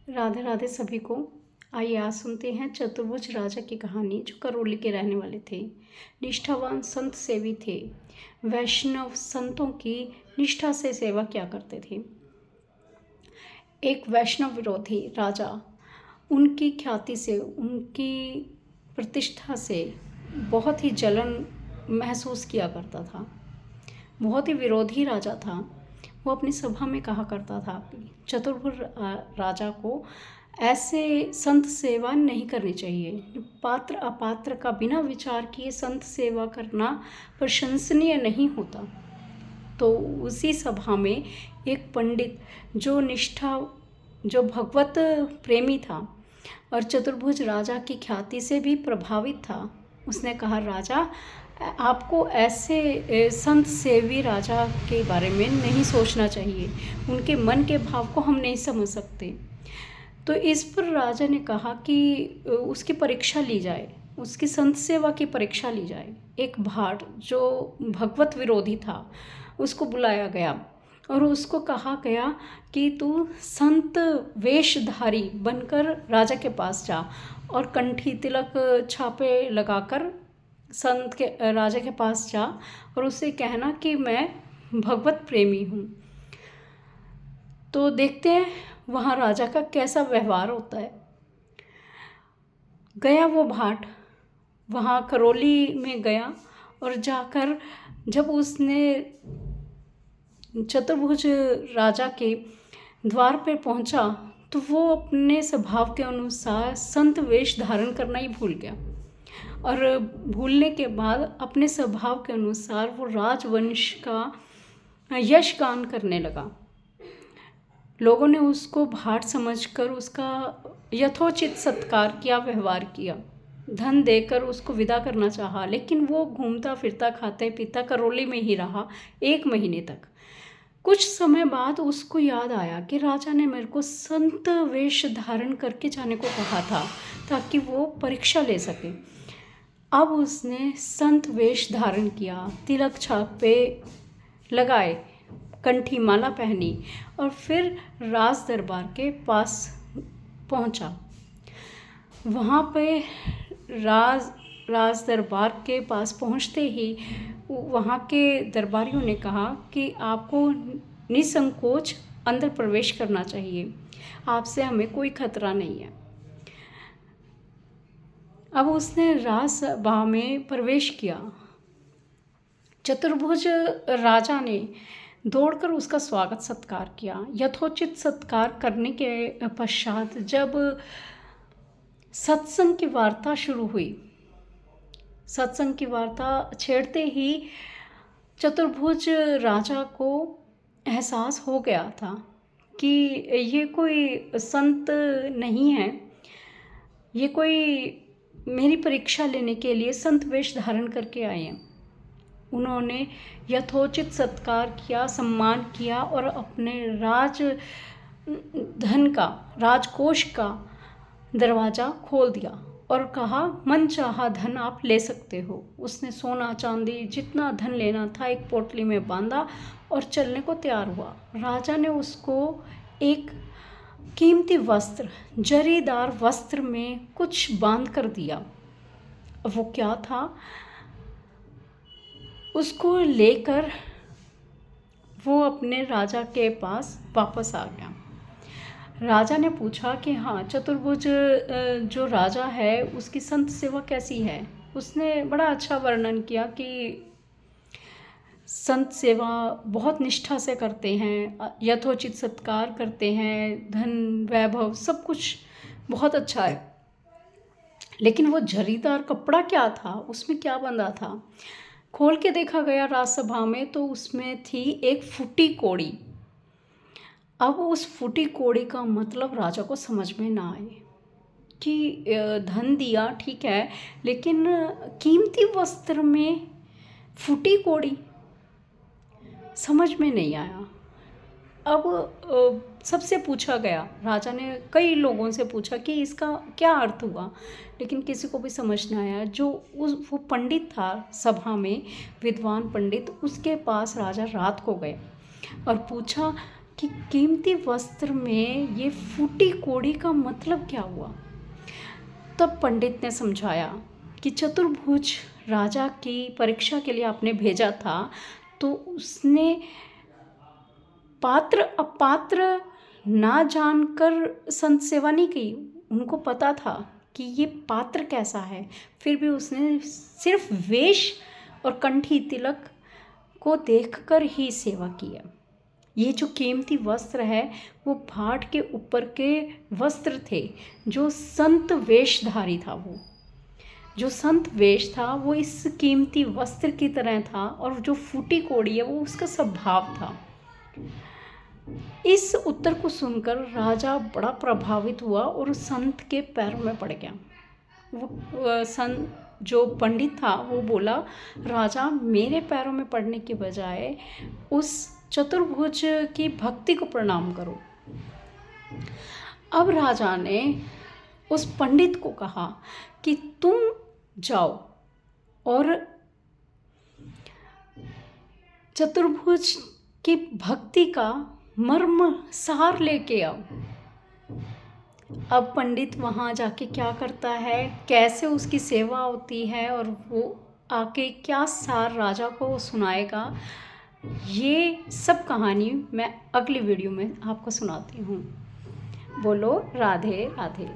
राधे राधे सभी को। आइए आज सुनते हैं चतुर्भुज राजा की कहानी, जो करौली के रहने वाले थे। निष्ठावान संत सेवी थे। वैष्णव संतों की निष्ठा से सेवा किया करते थे। एक वैष्णव विरोधी राजा उनकी ख्याति से, उनकी प्रतिष्ठा से बहुत ही जलन महसूस किया करता था। बहुत ही विरोधी राजा था। वो अपनी सभा में कहा करता था कि चतुर्भुज राजा को ऐसे संत सेवा नहीं करनी चाहिए। पात्र अपात्र का बिना विचार किए संत सेवा करना प्रशंसनीय नहीं होता। तो उसी सभा में एक पंडित जो भगवत प्रेमी था और चतुर्भुज राजा की ख्याति से भी प्रभावित था, उसने कहा, राजा, आपको ऐसे संत सेवी राजा के बारे में नहीं सोचना चाहिए। उनके मन के भाव को हम नहीं समझ सकते। तो इस पर राजा ने कहा कि उसकी परीक्षा ली जाए, उसकी संत सेवा की परीक्षा ली जाए। एक भाट जो भगवत विरोधी था, उसको बुलाया गया और उसको कहा गया कि तू संत वेशधारी बनकर राजा के पास जा और कंठी तिलक छापे लगाकर संत के राजा के पास जा और उससे कहना कि मैं भगवत प्रेमी हूँ। तो देखते हैं वहाँ राजा का कैसा व्यवहार होता है। गया वो भाट, वहाँ करौली में गया और जाकर जब उसने चतुर्भुज राजा के द्वार पर पहुँचा तो वो अपने स्वभाव के अनुसार संत वेश धारण करना ही भूल गया और भूलने के बाद अपने स्वभाव के अनुसार वो राजवंश का यश गान करने लगा। लोगों ने उसको भाट समझकर उसका यथोचित सत्कार किया, व्यवहार किया, धन देकर उसको विदा करना चाहा, लेकिन वो घूमता फिरता खाते पीता करौली में ही रहा 1 महीने तक। कुछ समय बाद उसको याद आया कि राजा ने मेरे को संत वेश धारण करके जाने को कहा था ताकि वो परीक्षा ले सके। अब उसने संत वेश धारण किया, तिलक छापे लगाए, कंठी माला पहनी और फिर राज दरबार के पास पहुंचा। वहाँ पे राज दरबार के पास पहुँचते ही वहाँ के दरबारियों ने कहा कि आपको निसंकोच अंदर प्रवेश करना चाहिए, आपसे हमें कोई खतरा नहीं है। अब उसने राजसभा में प्रवेश किया। चतुर्भुज राजा ने दौड़कर उसका स्वागत सत्कार किया। यथोचित सत्कार करने के पश्चात जब सत्संग की वार्ता शुरू हुई, सत्संग की वार्ता छेड़ते ही चतुर्भुज राजा को एहसास हो गया था कि ये कोई संत नहीं है, ये कोई मेरी परीक्षा लेने के लिए संत वेश धारण करके आए हैं। उन्होंने यथोचित सत्कार किया, सम्मान किया और अपने राजकोष का दरवाज़ा खोल दिया और कहा, मन चाहा धन आप ले सकते हो। उसने सोना चांदी जितना धन लेना था एक पोटली में बांधा और चलने को तैयार हुआ। राजा ने उसको एक कीमती वस्त्र, जरीदार वस्त्र में कुछ बांध कर दिया। वो क्या था, उसको लेकर वो अपने राजा के पास वापस आ गया। राजा ने पूछा कि हाँ, चतुर्भुज जो राजा है उसकी संत सेवा कैसी है। उसने बड़ा अच्छा वर्णन किया कि संत सेवा बहुत निष्ठा से करते हैं, यथोचित सत्कार करते हैं, धन वैभव सब कुछ बहुत अच्छा है। लेकिन वो जरीदार कपड़ा क्या था, उसमें क्या बंधा था? खोल के देखा गया राजसभा में तो उसमें थी एक फूटी कौड़ी। अब उस फूटी कौड़ी का मतलब राजा को समझ में ना आए कि धन दिया ठीक है, लेकिन कीमती वस्त्र में फूटी कौड़ी, समझ में नहीं आया। अब सबसे पूछा गया, राजा ने कई लोगों से पूछा कि इसका क्या अर्थ हुआ, लेकिन किसी को भी समझ नहीं आया। वो पंडित था सभा में, विद्वान पंडित, उसके पास राजा रात को गया और पूछा कि कीमती वस्त्र में ये फूटी कौड़ी का मतलब क्या हुआ। तब पंडित ने समझाया कि चतुर्भुज राजा की परीक्षा के लिए आपने भेजा था, तो उसने पात्र अपात्र ना जानकर संत सेवा नहीं की। उनको पता था कि ये पात्र कैसा है, फिर भी उसने सिर्फ वेश और कंठी तिलक को देखकर ही सेवा की है। ये जो कीमती वस्त्र है वो भाट के ऊपर के वस्त्र थे, जो संत वेशधारी था। वो जो संत वेश था वो इस कीमती वस्त्र की तरह था, और जो फूटी कौड़ी है वो उसका स्वभाव था। इस उत्तर को सुनकर राजा बड़ा प्रभावित हुआ और संत के पैरों में पड़ गया। वो संत जो पंडित था वो बोला, राजा मेरे पैरों में पड़ने के बजाय उस चतुर्भुज की भक्ति को प्रणाम करो। अब राजा ने उस पंडित को कहा कि तुम जाओ और चतुर्भुज की भक्ति का मर्म सार लेके आओ। अब पंडित वहाँ जाके क्या करता है, कैसे उसकी सेवा होती है, और वो आके क्या सार राजा को सुनाएगा, ये सब कहानी मैं अगली वीडियो में आपको सुनाती हूँ। बोलो राधे राधे।